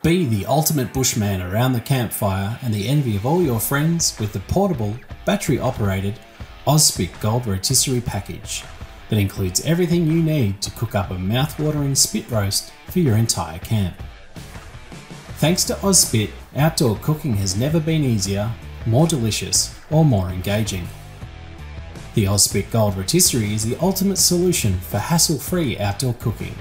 Be the ultimate bushman around the campfire and the envy of all your friends with the portable, battery-operated Auspit Gold Rotisserie package that includes everything you need to cook up a mouth-watering spit roast for your entire camp. Thanks to Auspit, outdoor cooking has never been easier, more delicious, or more engaging. The Auspit Gold Rotisserie is the ultimate solution for hassle-free outdoor cooking.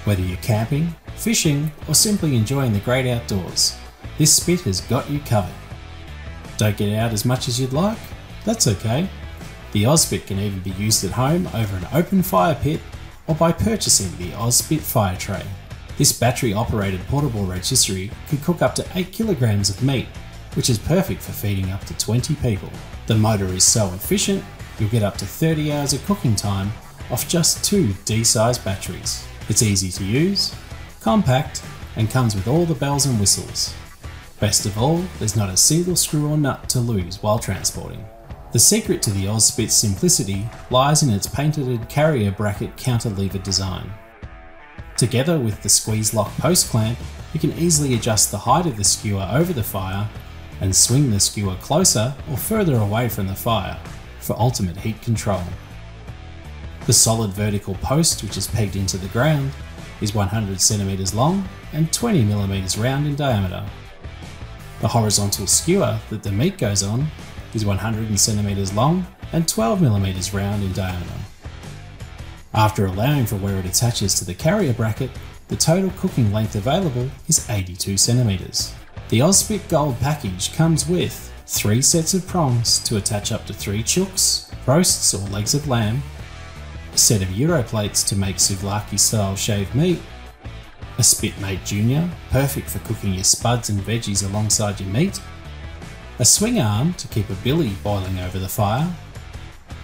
Whether you're camping, fishing, or simply enjoying the great outdoors, this spit has got you covered. Don't get out as much as you'd like? That's okay. The Auspit can even be used at home over an open fire pit or by purchasing the Auspit Fire Tray. This battery-operated portable rotisserie could cook up to 8 kilograms of meat, which is perfect for feeding up to 20 people. The motor is so efficient, you'll get up to 30 hours of cooking time off just 2 D-sized batteries. It's easy to use, compact, and comes with all the bells and whistles. Best of all, there's not a single screw or nut to lose while transporting. The secret to the Auspit's simplicity lies in its patented carrier bracket counter lever design. Together with the squeeze lock post clamp, you can easily adjust the height of the skewer over the fire and swing the skewer closer or further away from the fire for ultimate heat control. The solid vertical post, which is pegged into the ground, is 100 cm long and 20 mm round in diameter. The horizontal skewer that the meat goes on is 100 cm long and 12 mm round in diameter. After allowing for where it attaches to the carrier bracket, the total cooking length available is 82 cm. The Auspit Gold package comes with 3 sets of prongs to attach up to 3 chooks, roasts or legs of lamb, a set of Euro plates to make souvlaki style shaved meat, a Spitmate Junior, perfect for cooking your spuds and veggies alongside your meat, a swing arm to keep a billy boiling over the fire,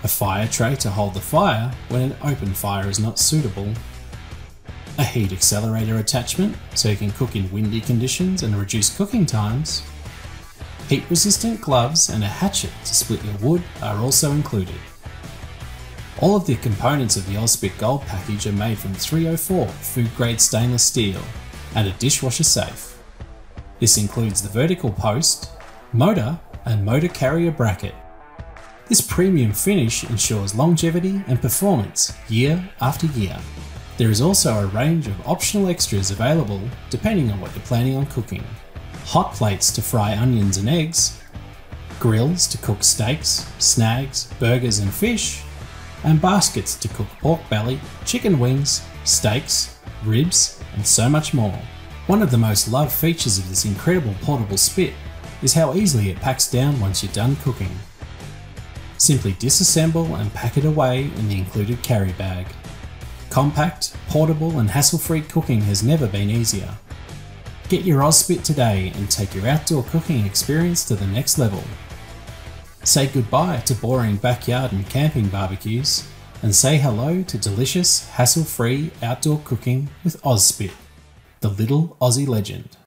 a fire tray to hold the fire when an open fire is not suitable, a heat accelerator attachment so you can cook in windy conditions and reduce cooking times, heat resistant gloves and a hatchet to split your wood are also included. All of the components of the Auspit Gold package are made from 304 food grade stainless steel and a dishwasher safe. This includes the vertical post, motor and motor carrier bracket. This premium finish ensures longevity and performance year after year. There is also a range of optional extras available depending on what you're planning on cooking. Hot plates to fry onions and eggs, grills to cook steaks, snags, burgers and fish, and baskets to cook pork belly, chicken wings, steaks, ribs, and so much more. One of the most loved features of this incredible portable spit is how easily it packs down once you're done cooking. Simply disassemble and pack it away in the included carry bag. Compact, portable and hassle-free cooking has never been easier. Get your Auspit today and take your outdoor cooking experience to the next level. Say goodbye to boring backyard and camping barbecues and say hello to delicious, hassle-free outdoor cooking with Auspit, the little Aussie legend.